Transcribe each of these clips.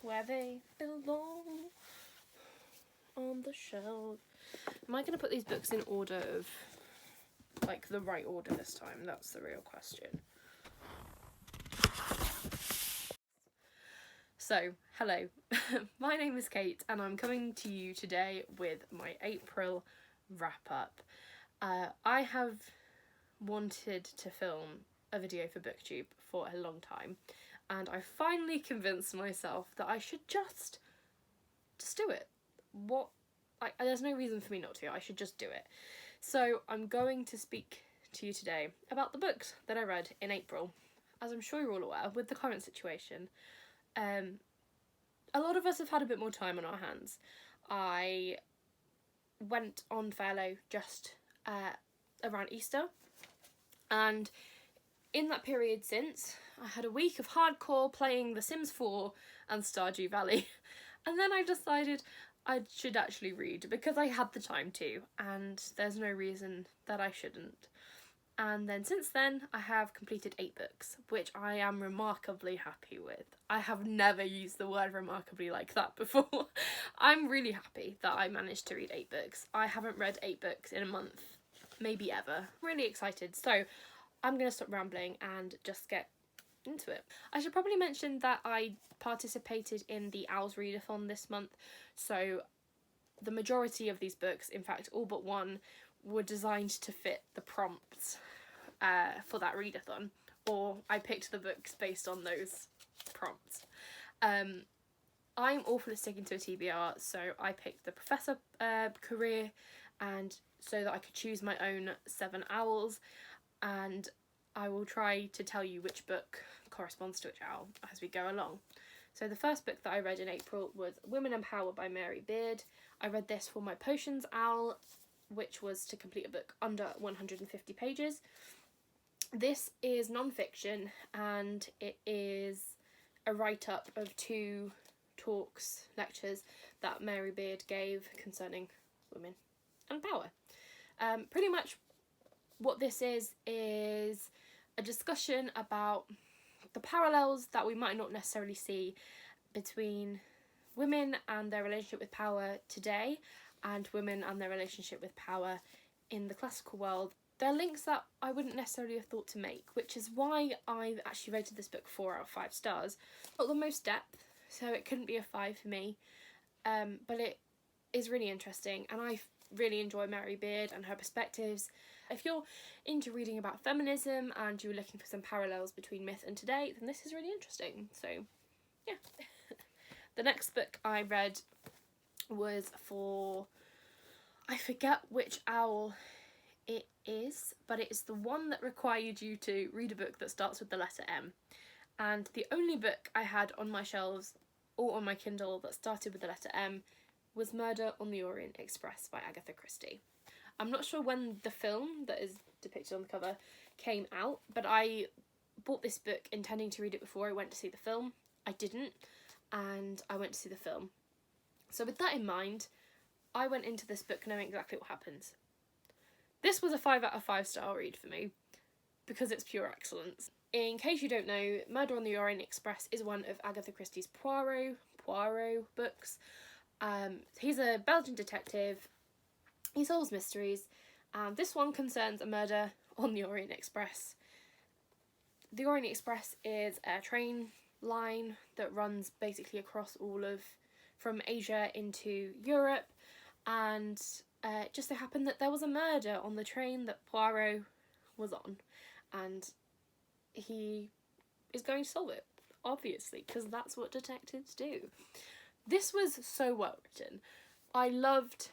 where they belong on the shelf. Am I going to put these books in order of, like, the right order this time? That's the real question. So, hello, my name is Kate and I'm coming to you today with my April wrap-up. I have wanted to film a video for BookTube for a long time, and I finally convinced myself that I should just do it. There's no reason for me not to. I should just do it. So I'm going to speak to you today about the books that I read in April. As I'm sure you're all aware, with the current situation, a lot of us have had a bit more time on our hands. I went on furlough just around Easter, and in that period since, I had a week of hardcore playing The Sims 4 and Stardew Valley, and then I decided I should actually read because I had the time to, and there's no reason that I shouldn't. And then since then, I have completed 8 books, which I am remarkably happy with. I have never used the word remarkably like that before. I'm really happy that I managed to read 8 books. I haven't read 8 books in a month, maybe ever. Really excited. So I'm going to stop rambling and just get into it. I should probably mention that I participated in the Owls Readathon this month. So the majority of these books, in fact all but one, were designed to fit the prompts for that readathon, or I picked the books based on those prompts. I'm awful at sticking to a TBR, so I picked the Professor career, and so that I could choose my own 7 owls, and I will try to tell you which book corresponds to which owl as we go along. So the first book that I read in April was Women in Power by Mary Beard. I read this for my Potions owl, which was to complete a book under 150 pages. This is non-fiction, and it is a write-up of 2 lectures that Mary Beard gave concerning women and power. Pretty much what this is a discussion about the parallels that we might not necessarily see between women and their relationship with power today and women and their relationship with power in the classical world. They're links that I wouldn't necessarily have thought to make, which is why I've actually rated this book 4 out of 5 stars. Not the most depth, so it couldn't be a 5 for me, but it is really interesting, and I really enjoy Mary Beard and her perspectives. If you're into reading about feminism and you're looking for some parallels between myth and today, then this is really interesting. So, yeah. The next book I read was for, I forget which owl it is, but it is the one that required you to read a book that starts with the letter M. And the only book I had on my shelves or on my Kindle that started with the letter M was Murder on the Orient Express by Agatha Christie. I'm not sure when the film that is depicted on the cover came out, but I bought this book intending to read it before I went to see the film. I didn't, and I went to see the film. So with that in mind, I went into this book knowing exactly what happens. This was a 5 out of 5 star read for me, because it's pure excellence. In case you don't know, Murder on the Orient Express is one of Agatha Christie's Poirot books. He's a Belgian detective. He solves mysteries. This one concerns a murder on the Orient Express. The Orient Express is a train line that runs basically across from Asia into Europe, and it just so happened that there was a murder on the train that Poirot was on, and he is going to solve it, obviously, because that's what detectives do. This was so well written. I loved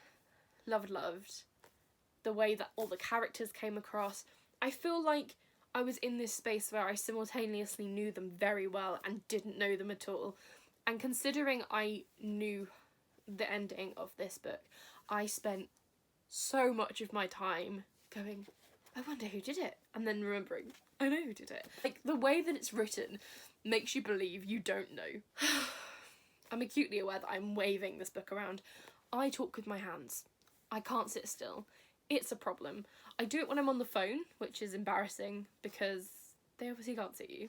the way that all the characters came across. I feel like I was in this space where I simultaneously knew them very well and didn't know them at all. And considering I knew the ending of this book, I spent so much of my time going, I wonder who did it, and then remembering, I know who did it. Like, the way that it's written makes you believe you don't know. I'm acutely aware that I'm waving this book around. I talk with my hands. I can't sit still. It's a problem. I do it when I'm on the phone, which is embarrassing because they obviously can't see you,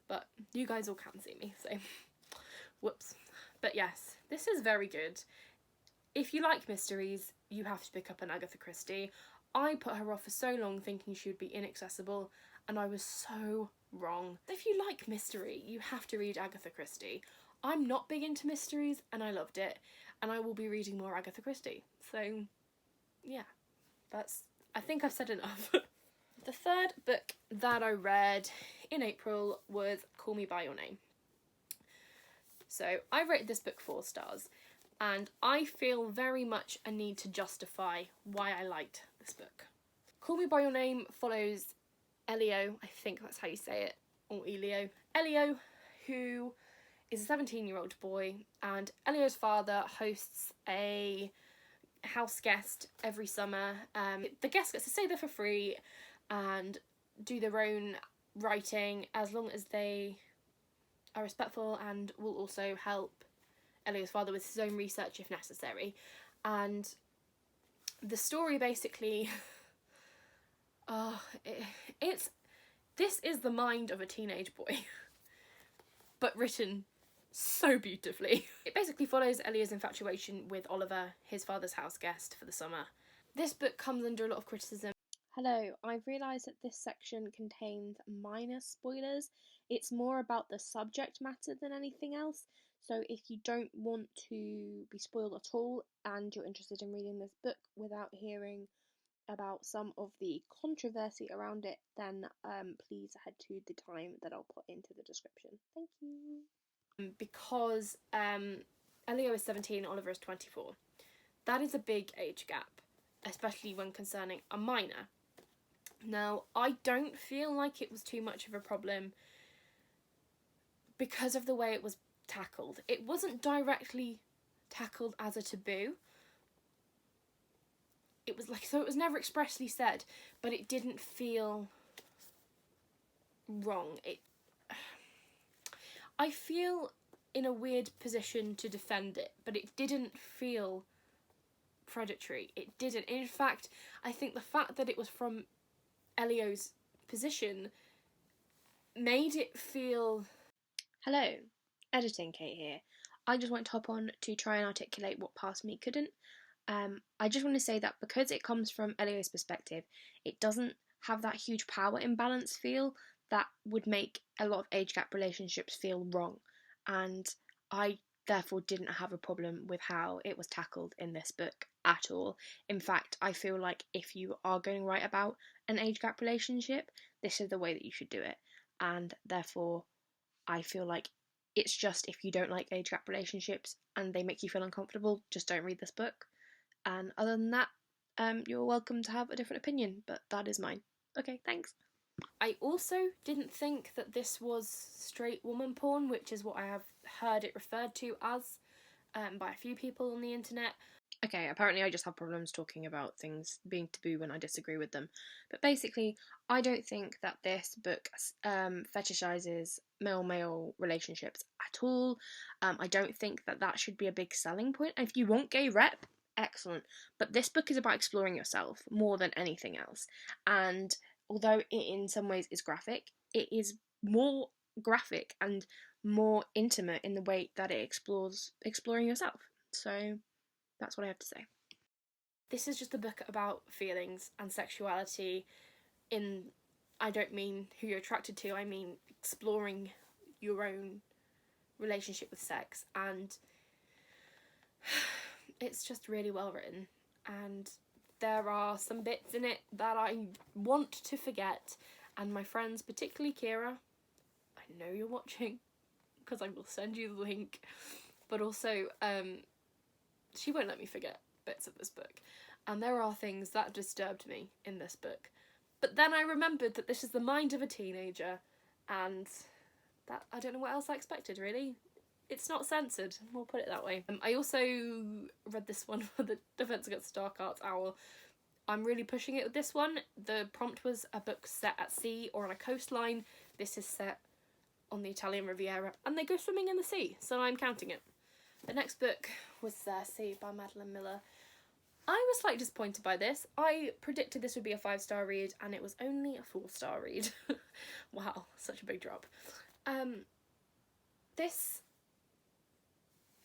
but you guys all can see me, so whoops. But yes, this is very good. If you like mysteries, you have to pick up an Agatha Christie. I put her off for so long thinking she would be inaccessible, and I was so wrong. If you like mystery, you have to read Agatha Christie. I'm not big into mysteries, and I loved it, and I will be reading more Agatha Christie. So, yeah, I think I've said enough. The third book that I read in April was Call Me By Your Name. So, I rated this book 4 stars, and I feel very much a need to justify why I liked this book. Call Me By Your Name follows Elio, I think that's how you say it, or Elio. Elio, who is a 17-year-old boy, and Elio's father hosts a house guest every summer. The guest gets to stay there for free and do their own writing as long as they are respectful, and will also help Elio's father with his own research if necessary. And the story basically, this is the mind of a teenage boy, but written so beautifully. It basically follows Elio's infatuation with Oliver, his father's house guest for the summer. This book comes under a lot of criticism. Hello, I've realised that this section contains minor spoilers. It's more about the subject matter than anything else. So if you don't want to be spoiled at all and you're interested in reading this book without hearing about some of the controversy around it, then please head to the time that I'll put into the description. Thank you. Because Elio is 17, Oliver is 24. That is a big age gap, especially when concerning a minor. Now, I don't feel like it was too much of a problem because of the way it was tackled. It wasn't directly tackled as a taboo. It was never expressly said, but it didn't feel wrong. I feel in a weird position to defend it, but it didn't feel predatory. It didn't. In fact, I think the fact that it was from Elio's position made it feel... Hello, Editing Kate here. I just want to hop on to try and articulate what past me couldn't. I just want to say that because it comes from Elio's perspective, it doesn't have that huge power imbalance feel that would make a lot of age gap relationships feel wrong. And I therefore didn't have a problem with how it was tackled in this book at all. In fact, I feel like if you are going to write about an age gap relationship, this is the way that you should do it. And therefore, I feel like it's just, if you don't like age gap relationships and they make you feel uncomfortable, just don't read this book. And other than that, you're welcome to have a different opinion, but that is mine. Okay, thanks. I also didn't think that this was straight woman porn, which is what I have heard it referred to as by a few people on the internet. Okay, apparently I just have problems talking about things being taboo when I disagree with them. But basically, I don't think that this book fetishizes male-male relationships at all. I don't think that that should be a big selling point. If you want gay rep, excellent. But this book is about exploring yourself more than anything else. And although it in some ways is graphic, it is more graphic and more intimate in the way that it explores exploring yourself. So that's what I have to say. This is just a book about feelings and sexuality I don't mean who you're attracted to, I mean exploring your own relationship with sex, and it's just really well written, and there are some bits in it that I want to forget, and my friends, particularly Kira, I know you're watching because I will send you the link, but also she won't let me forget bits of this book, and there are things that disturbed me in this book. But then I remembered that this is the mind of a teenager, and that I don't know what else I expected, really. It's not censored, we'll put it that way. I also read this one for the Defense Against the Dark Arts Owl. I'm really pushing it with this one. The prompt was a book set at sea or on a coastline. This is set on the Italian Riviera, and they go swimming in the sea, so I'm counting it. The next book was Sea by Madeline Miller. I was slightly disappointed by this. I predicted this would be a 5-star read, and it was only a 4-star read. Wow, such a big drop. This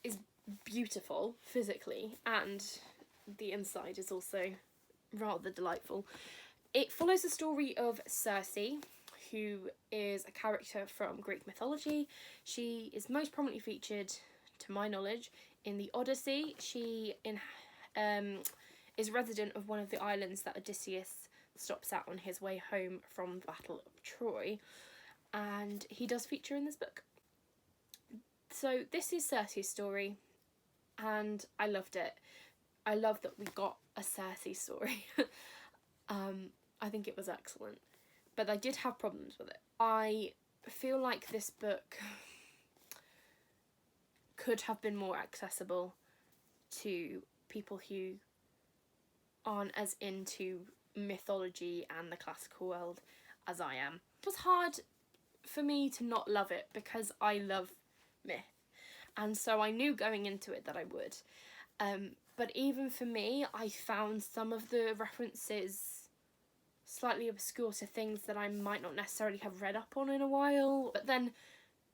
is beautiful physically, and the inside is also rather delightful. It follows the story of Circe, who is a character from Greek mythology. She is most prominently featured, to my knowledge, in the Odyssey. She is resident of one of the islands that Odysseus stops at on his way home from the Battle of Troy, and he does feature in this book. So this is Circe's story, and I loved it. I love that we got a Circe story. I think it was excellent, but I did have problems with it. I feel like this book could have been more accessible to people who aren't as into mythology and the classical world as I am. It was hard for me to not love it because I love myth, and so I knew going into it that I would. But even for me, I found some of the references slightly obscure to things that I might not necessarily have read up on in a while. But then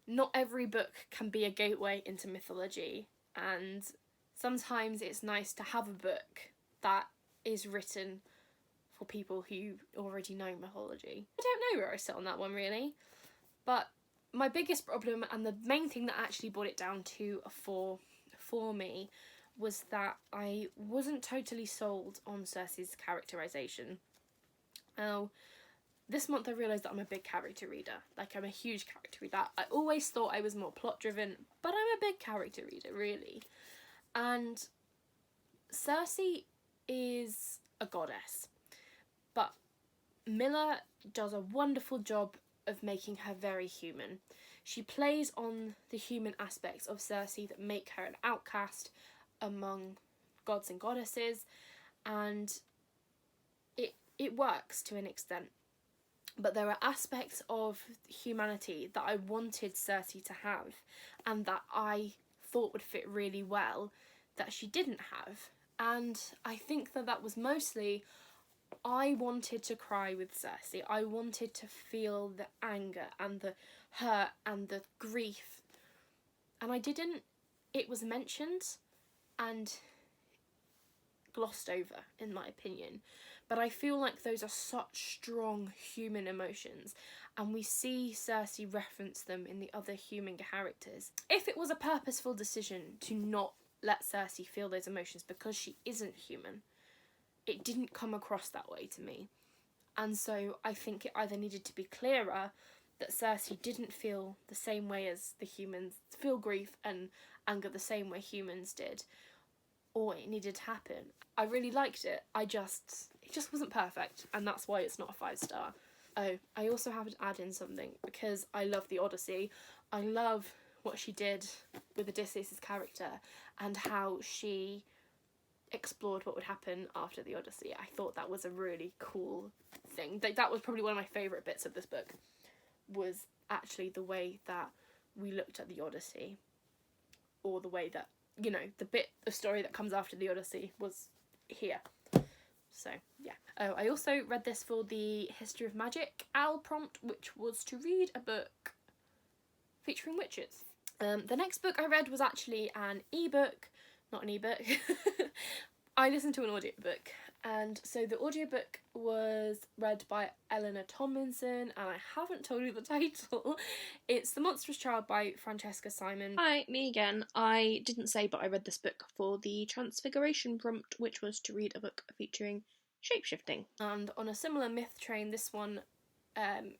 not every book can be a gateway into mythology, and sometimes it's nice to have a book that is written for people who already know mythology. I don't know where I sit on that one really, but my biggest problem, and the main thing that actually brought it down to a 4 for me, was that I wasn't totally sold on Circe's characterisation. Now, this month I realised that I'm a big character reader. Like, I'm a huge character reader. I always thought I was more plot driven, but I'm a big character reader, really. And Circe is a goddess, but Miller does a wonderful job of making her very human. She plays on the human aspects of Circe that make her an outcast among gods and goddesses, and it works to an extent. But there are aspects of humanity that I wanted Circe to have, and that I thought would fit really well, that she didn't have. And I think that was mostly, I wanted to cry with Circe. I wanted to feel the anger and the hurt and the grief. And I didn't. It was mentioned and glossed over, in my opinion. But I feel like those are such strong human emotions, and we see Circe reference them in the other human characters. If it was a purposeful decision to not let Circe feel those emotions because she isn't human, it didn't come across that way to me. And so I think it either needed to be clearer that Circe didn't feel the same way as the humans, feel grief and anger the same way humans did, or it needed to happen. I really liked it. It just wasn't perfect, and that's why it's not a 5-star. Oh, I also have to add in something, because I love the Odyssey. I love what she did with Odysseus' character and how she explored what would happen after the Odyssey. I thought that was a really cool thing. That was probably one of my favourite bits of this book, was actually the way that we looked at the Odyssey, or the way that, you know, the bit of story that comes after the Odyssey was here. So, yeah. Oh, I also read this for the History of Magic OWL prompt, which was to read a book featuring witches. The next book I read was actually an ebook, not an ebook. I listened to an audiobook, and so the audiobook was read by Eleanor Tomlinson, and I haven't told you the title. It's The Monstrous Child by Francesca Simon. Hi, me again. I didn't say, but I read this book for the Transfiguration prompt, which was to read a book featuring shapeshifting. And on a similar myth train, this one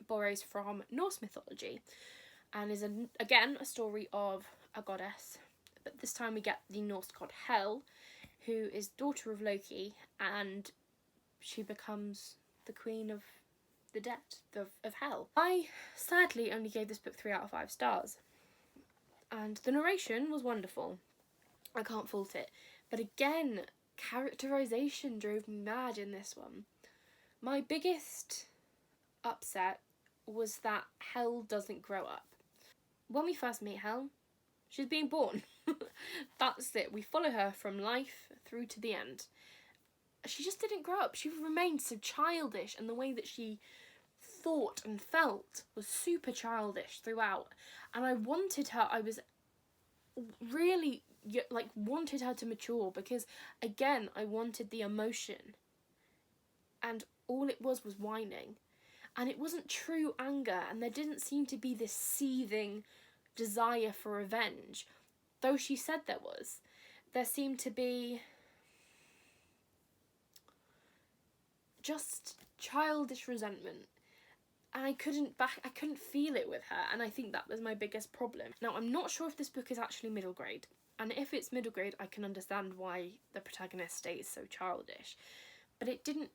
borrows from Norse mythology, and is again a story of a goddess, but this time we get the Norse god Hel, who is daughter of Loki, and she becomes the queen of the dead, of Hel. I sadly only gave this book 3 out of 5 stars, and the narration was wonderful. I can't fault it, but again, characterization drove me mad in this one. My biggest upset was that Hel doesn't grow up. When we first meet Hel, she's being born. That's it. We follow her from life through to the end. She just didn't grow up. She remained so childish, and the way that she thought and felt was super childish throughout. And I wanted her, really like wanted her to mature, because again, I wanted the emotion, and all it was whining, and it wasn't true anger, and there didn't seem to be this seething desire for revenge, though she said there was. There seemed to be just childish resentment, and I couldn't feel it with her, and I think that was my biggest problem. Now, I'm not sure if this book is actually middle grade, and if it's middle grade, I can understand why the protagonist stays so childish, but it didn't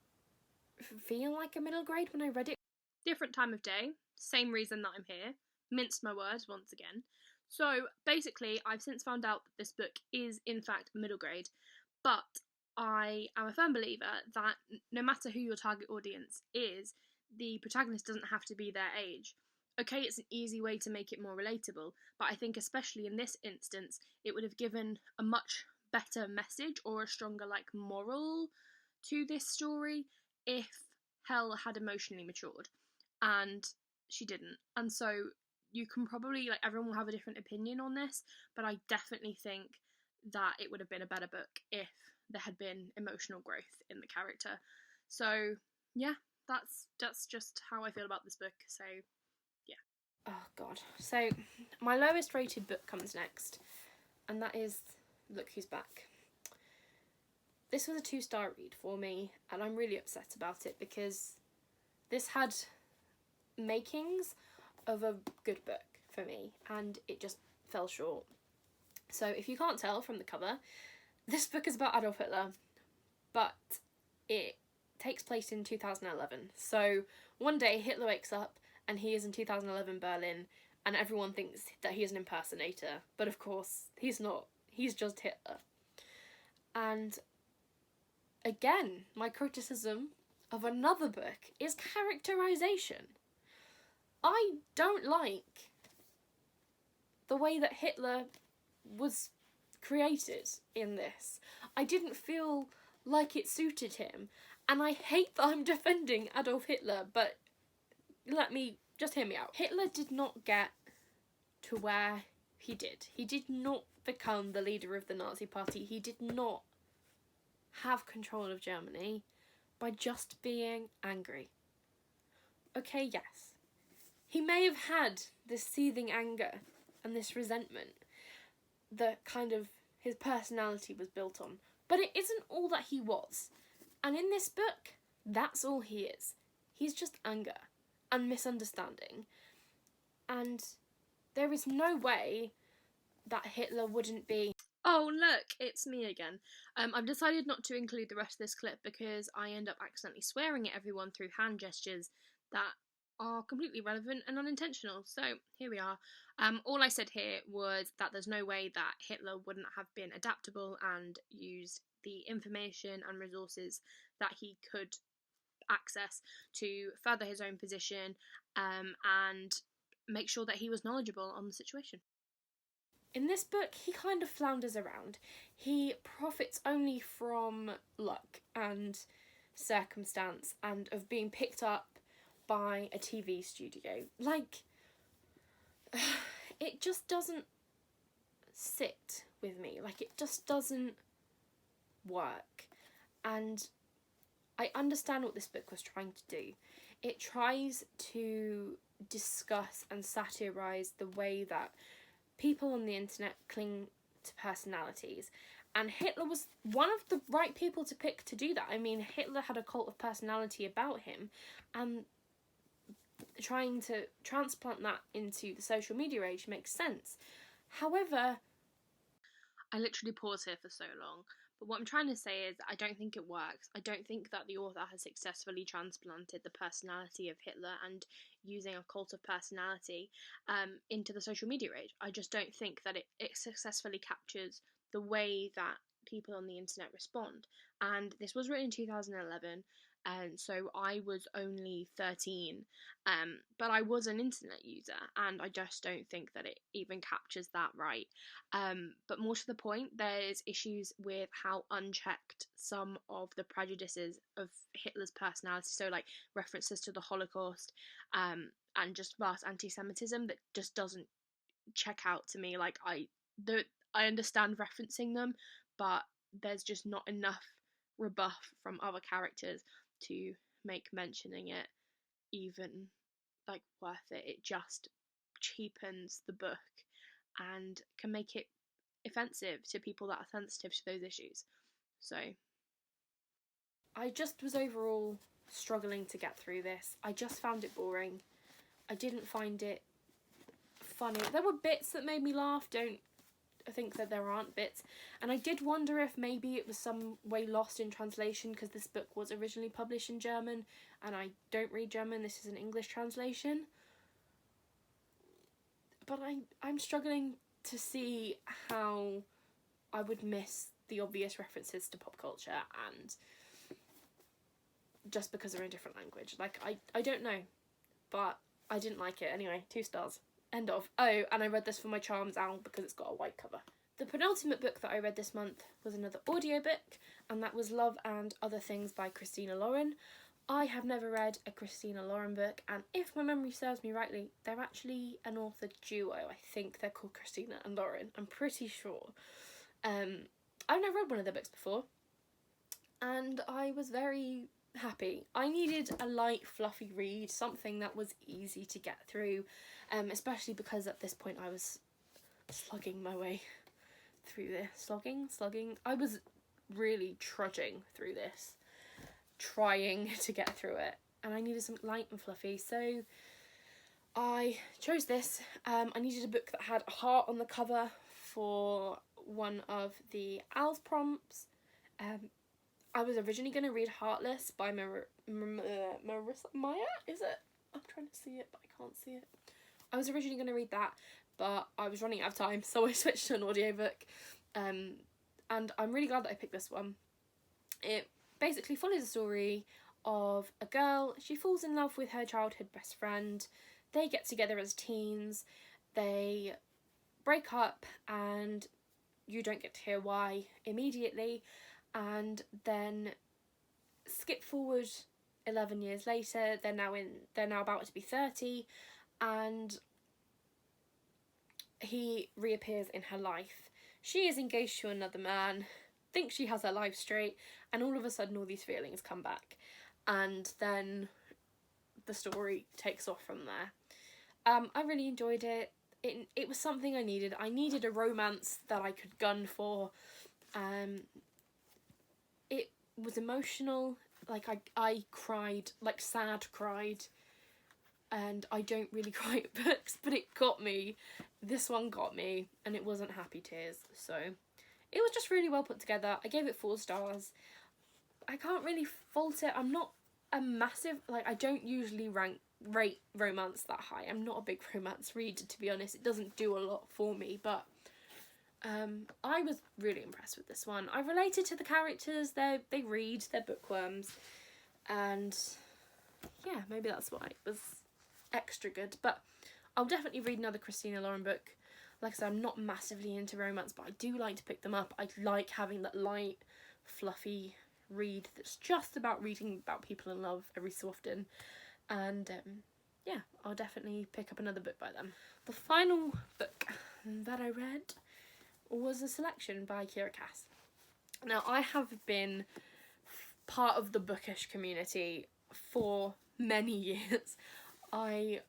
feel like a middle grade when I read it. Different time of day, same reason that I'm here, minced my words once again. So basically, I've since found out that this book is in fact middle grade, but I am a firm believer that no matter who your target audience is, the protagonist doesn't have to be their age. Okay, it's an easy way to make it more relatable, but I think especially in this instance, it would have given a much better message or a stronger moral to this story if Hel had emotionally matured, and she didn't. And so you can probably, everyone will have a different opinion on this, but I definitely think that it would have been a better book if there had been emotional growth in the character. So yeah, that's just how I feel about this book. So yeah. Oh god. So my lowest rated book comes next, and that is Look Who's Back. This was a 2-star read for me, and I'm really upset about it because this had makings of a good book for me, and it just fell short. So if you can't tell from the cover, this book is about Adolf Hitler, but it takes place in 2011. So one day Hitler wakes up and he is in 2011 Berlin, and everyone thinks that he is an impersonator, but of course he's not. He's just Hitler. And again, my criticism of another book is characterization. I don't like the way that Hitler was created in this. I didn't feel like it suited him, and I hate that I'm defending Adolf Hitler, but just hear me out. Hitler did not get to where he did. He did not become the leader of the Nazi Party. He did not have control of Germany by just being angry. Okay, yes. He may have had this seething anger and this resentment that kind of his personality was built on, but it isn't all that he was. And in this book, that's all he is. He's just anger and misunderstanding. And there is no way that Hitler wouldn't be... Oh, look, it's me again. I've decided not to include the rest of this clip because I end up accidentally swearing at everyone through hand gestures that are completely irrelevant and unintentional. So here we are. All I said here was that there's no way that Hitler wouldn't have been adaptable and used the information and resources that he could access to further his own position, and make sure that he was knowledgeable on the situation. In this book, he kind of flounders around. He profits only from luck and circumstance and of being picked up by a TV studio. It just doesn't sit with me. It just doesn't work. And I understand what this book was trying to do. It tries to discuss and satirise the way that people on the internet cling to personalities, and Hitler was one of the right people to pick to do that. I mean, Hitler had a cult of personality about him, and trying to transplant that into the social media age makes sense. However, I literally paused here for so long, but what I'm trying to say is I don't think it works. I don't think that the author has successfully transplanted the personality of Hitler and using a cult of personality into the social media age. I just don't think that it successfully captures the way that people on the internet respond. And this was written in 2011, and so I was only 13, but I was an internet user, and I just don't think that it even captures that right. But more to the point, there's issues with how unchecked some of the prejudices of Hitler's personality, so references to the Holocaust, and just vast anti-Semitism that just doesn't check out to me. I understand referencing them, but there's just not enough rebuff from other characters to make mentioning it even like worth it. It just cheapens the book and can make it offensive to people that are sensitive to those issues. So I just was overall struggling to get through this. I just found it boring. I didn't find it funny. There were bits that made me laugh, don't think that there aren't bits, and I did wonder if maybe it was some way lost in translation, because this book was originally published in German and I don't read German. This is an English translation, but I'm struggling to see how I would miss the obvious references to pop culture, and just because they're in a different language. Like, I don't know, but I didn't like it. Anyway, 2 stars. End of. Oh, and I read this for my Charms owl because it's got a white cover. The penultimate book that I read this month was another audiobook, and that was Love and Other Things by Christina Lauren. I have never read a Christina Lauren book, and if my memory serves me rightly, they're actually an author duo. I think they're called Christina and Lauren. I'm pretty sure. I've never read one of their books before, and I was very happy. I needed a light, fluffy read, something that was easy to get through, especially because at this point I was slugging my way through this. Slugging. I was really trudging through this, trying to get through it, and I needed something light and fluffy, so I chose this. I needed a book that had a heart on the cover for one of the owls prompts. I was originally going to read Heartless by Marissa Meyer, is it? I'm trying to see it, but I can't see it. I was originally going to read that, but I was running out of time, so I switched to an audiobook. And I'm really glad that I picked this one. It basically follows the story of a girl. She falls in love with her childhood best friend. They get together as teens. They break up, and you don't get to hear why immediately. And then skip forward 11 years later, they're now about to be 30, and he reappears in her life. She is engaged to another man, thinks she has her life straight, and all of a sudden all these feelings come back, and then the story takes off from there. I really enjoyed it. It was something I needed. I needed a romance that I could gun for. It was emotional. Like, I cried, like sad cried, and I don't really cry at books, but it got me. This one got me, and it wasn't happy tears, so it was just really well put together. I gave it 4 stars. I can't really fault it. I'm not a massive, like, I don't usually rate romance that high. I'm not a big romance reader, to be honest. It doesn't do a lot for me, but I was really impressed with this one. I related to the characters. They read, they're bookworms, and yeah, maybe that's why it was extra good. But I'll definitely read another Christina Lauren book. Like I said, I'm not massively into romance, but I do like to pick them up. I like having that light, fluffy read that's just about reading about people in love every so often. And yeah, I'll definitely pick up another book by them. The final book that I read was a selection by Kira Cass. Now, I have been part of the bookish community for many years. I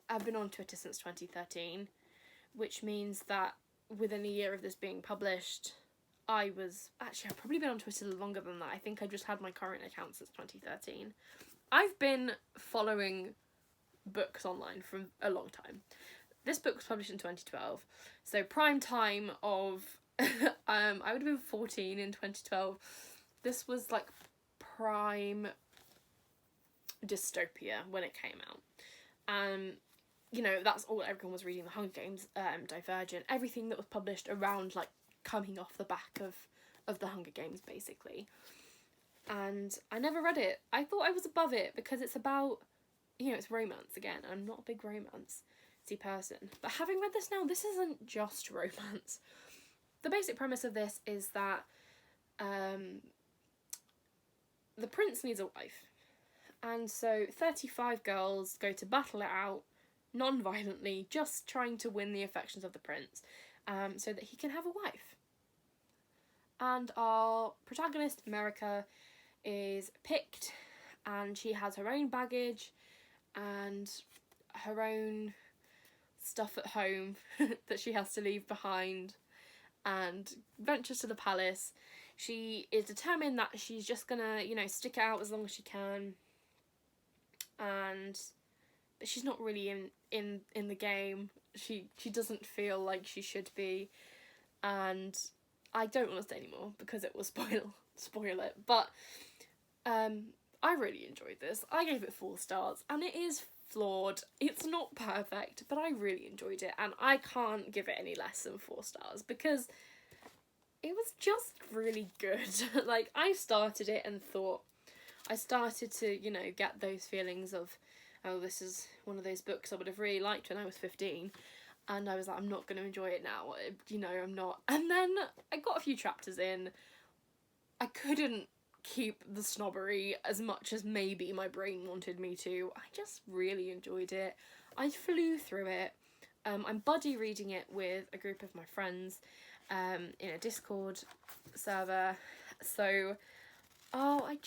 have been on Twitter since 2013, which means that within a year of this being published, I've probably been on Twitter longer than that. I think I've just had my current account since 2013. I've been following books online for a long time. This book was published in 2012, so prime time of, I would have been 14 in 2012. This was like prime dystopia when it came out. You know, that's all everyone was reading, the Hunger Games, Divergent, everything that was published around, like, coming off the back of the Hunger Games, basically. And I never read it. I thought I was above it because it's about, you know, it's romance again. I'm not a big romance person, but having read this now, this isn't just romance. The basic premise of this is that the prince needs a wife, and so 35 girls go to battle it out non-violently, just trying to win the affections of the prince, so that he can have a wife. And our protagonist, America, is picked, and she has her own baggage and her own stuff at home that she has to leave behind, and ventures to the palace. She is determined that she's just gonna, stick it out as long as she can, but she's not really in the game. She doesn't feel like she should be, and I don't want to say anymore because it will spoil it. But I really enjoyed this. I gave it 4 stars, and it is flawed. It's not perfect, but I really enjoyed it, and I can't give it any less than 4 stars because it was just really good. Like, I started it and thought, I started to, get those feelings of, oh, this is one of those books I would have really liked when I was 15, and I was like, I'm not going to enjoy it now, I'm not. And then I got a few chapters in. I couldn't keep the snobbery as much as maybe my brain wanted me to. I just really enjoyed it. I flew through it. I'm buddy reading it with a group of my friends in a Discord server. So, I'm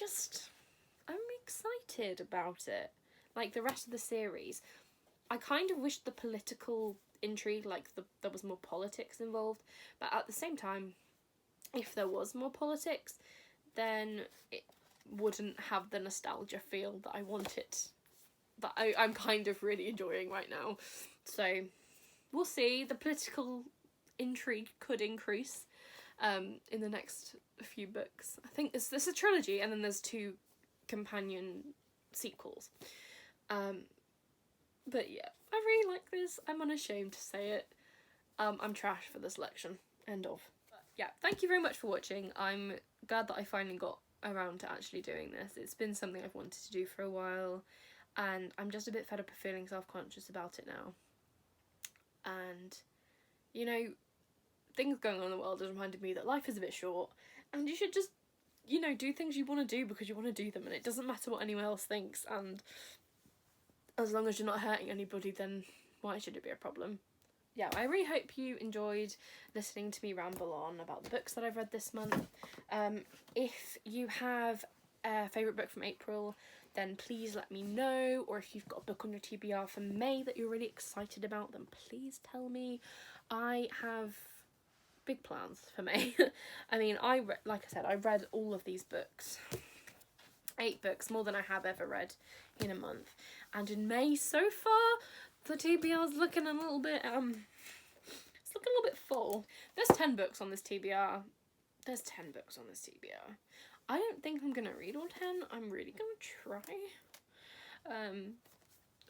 excited about it. Like the rest of the series, I kind of wish the political intrigue, there was more politics involved, but at the same time, if there was more politics, then it wouldn't have the nostalgia feel that I want it, that I'm kind of really enjoying right now. So we'll see. The political intrigue could increase in the next few books. I think there's a trilogy, and then there's 2 companion sequels. But yeah, I really like this. I'm unashamed to say it. I'm trash for the selection. End of. But yeah, thank you very much for watching. I'm glad that I finally got around to actually doing this. It's been something I've wanted to do for a while, and I'm just a bit fed up of feeling self-conscious about it now. And, things going on in the world has reminded me that life is a bit short, and you should just, do things you want to do because you want to do them, and it doesn't matter what anyone else thinks, and as long as you're not hurting anybody, then why should it be a problem? Yeah, I really hope you enjoyed listening to me ramble on about the books that I've read this month. If you have a favourite book from April, then please let me know, or if you've got a book on your TBR for May that you're really excited about, then please tell me. I have big plans for May. I mean, like I said, I read all of these books. 8 books, more than I have ever read in a month. And in May so far, the TBR's looking a little bit, it's looking a little bit full. There's 10 books on this TBR. I don't think I'm going to read all 10. I'm really going to try.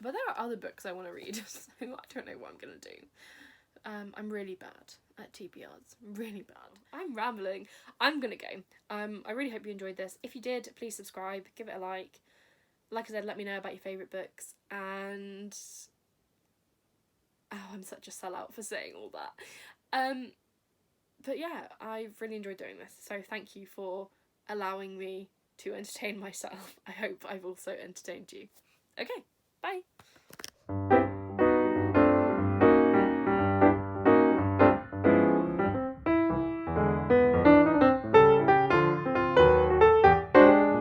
But there are other books I want to read, so I don't know what I'm going to do. I'm really bad at TBRs. Really bad. I'm rambling. I'm going to go. I really hope you enjoyed this. If you did, please subscribe. Give it a like. Like I said, let me know about your favourite books. And I'm such a sellout for saying all that. But yeah, I've really enjoyed doing this. So thank you for allowing me to entertain myself. I hope I've also entertained you. Okay, bye.